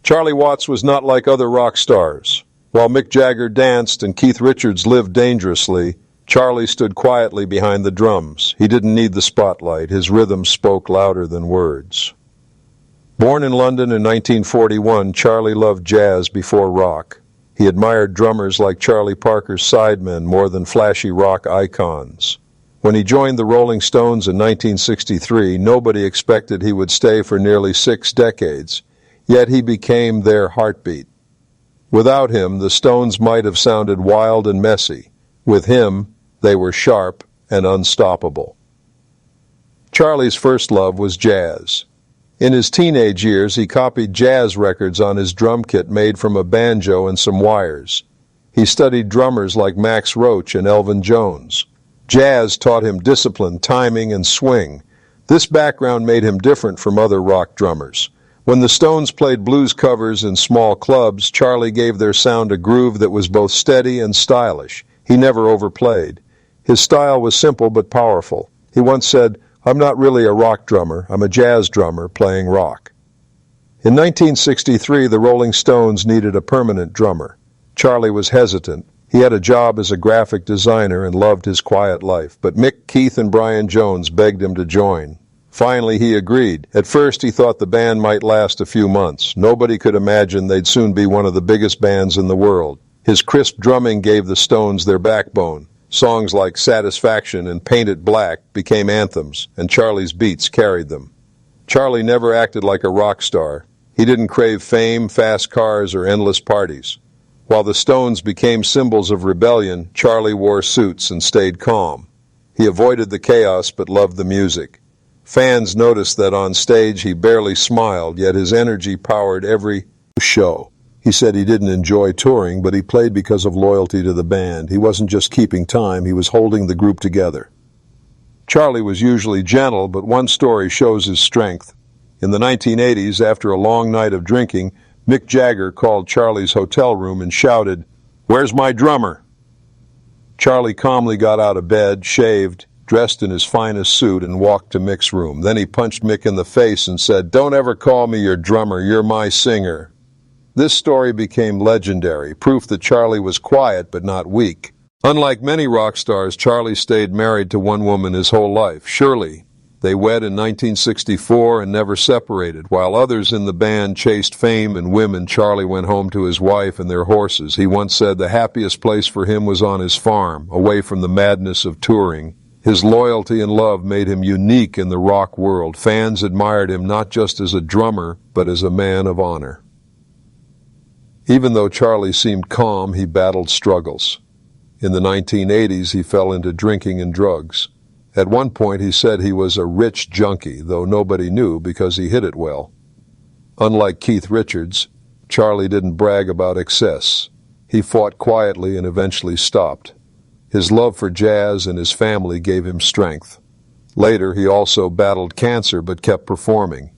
Charlie Watts was not like other rock stars. While Mick Jagger danced and Keith Richards lived dangerously, Charlie stood quietly behind the drums. He didn't need the spotlight. His rhythm spoke louder than words. Born in London in 1941, Charlie loved jazz before rock. He admired drummers like Charlie Parker's sidemen more than flashy rock icons. When he joined the Rolling Stones in 1963, nobody expected he would stay for nearly 6 decades, yet he became their heartbeat. Without him, the Stones might have sounded wild and messy. With him, they were sharp and unstoppable. Charlie's first love was jazz. In his teenage years, he copied jazz records on his drum kit made from a banjo and some wires. He studied drummers like Max Roach and Elvin Jones. Jazz taught him discipline, timing, and swing. This background made him different from other rock drummers. When the Stones played blues covers in small clubs, Charlie gave their sound a groove that was both steady and stylish. He never overplayed. His style was simple but powerful. He once said, "I'm not really a rock drummer, I'm a jazz drummer playing rock." In 1963, the Rolling Stones needed a permanent drummer. Charlie was hesitant. He had a job as a graphic designer and loved his quiet life, but Mick, Keith, and Brian Jones begged him to join. Finally, he agreed. At first, he thought the band might last a few months. Nobody could imagine they'd soon be one of the biggest bands in the world. His crisp drumming gave the Stones their backbone. Songs like Satisfaction and Paint It Black became anthems, and Charlie's beats carried them. Charlie never acted like a rock star. He didn't crave fame, fast cars, or endless parties. While the Stones became symbols of rebellion, Charlie wore suits and stayed calm. He avoided the chaos but loved the music. Fans noticed that on stage he barely smiled, yet his energy powered every show. He said he didn't enjoy touring, but he played because of loyalty to the band. He wasn't just keeping time, he was holding the group together. Charlie was usually gentle, but one story shows his strength. In the 1980s, after a long night of drinking, Mick Jagger called Charlie's hotel room and shouted, "Where's my drummer?" Charlie calmly got out of bed, shaved, dressed in his finest suit, and walked to Mick's room. Then he punched Mick in the face and said, "Don't ever call me your drummer, you're my singer." This story became legendary, proof that Charlie was quiet but not weak. Unlike many rock stars, Charlie stayed married to one woman his whole life, Shirley. They wed in 1964 and never separated. While others in the band chased fame and women, Charlie went home to his wife and their horses. He once said the happiest place for him was on his farm, away from the madness of touring. His loyalty and love made him unique in the rock world. Fans admired him not just as a drummer, but as a man of honor. Even though Charlie seemed calm, he battled struggles. In the 1980s, he fell into drinking and drugs. At one point, he said he was a rich junkie, though nobody knew because he hid it well. Unlike Keith Richards, Charlie didn't brag about excess. He fought quietly and eventually stopped. His love for jazz and his family gave him strength. Later, he also battled cancer but kept performing.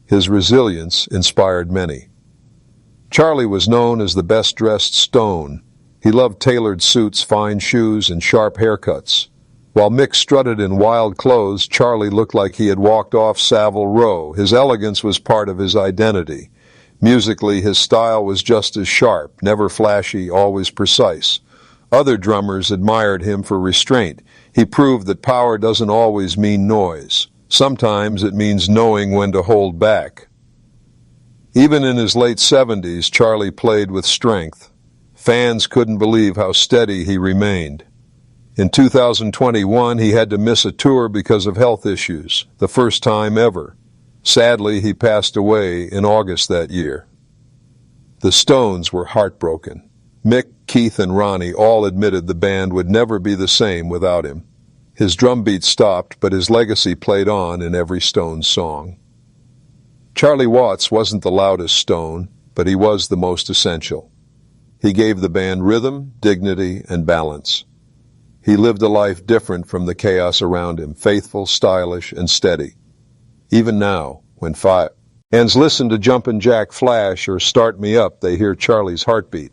His resilience inspired many. Charlie was known as the best-dressed Stone. He loved tailored suits, fine shoes, and sharp haircuts. While Mick strutted in wild clothes, Charlie looked like he had walked off Savile Row. His elegance was part of his identity. Musically, his style was just as sharp, never flashy, always precise. Other drummers admired him for restraint. He proved that power doesn't always mean noise. Sometimes it means knowing when to hold back. Even in his late 70s, Charlie played with strength. Fans couldn't believe how steady he remained. In 2021, he had to miss a tour because of health issues, the first time ever. Sadly, he passed away in August that year. The Stones were heartbroken. Mick, Keith, and Ronnie all admitted the band would never be the same without him. His drum beat stopped, but his legacy played on in every Stones song. Charlie Watts wasn't the loudest Stone, but he was the most essential. He gave the band rhythm, dignity, and balance. He lived a life different from the chaos around him, faithful, stylish, and steady. Even now, when fans listen to Jumpin' Jack Flash or Start Me Up, they hear Charlie's heartbeat.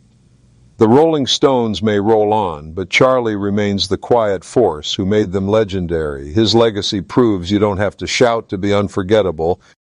The Rolling Stones may roll on, but Charlie remains the quiet force who made them legendary. His legacy proves you don't have to shout to be unforgettable.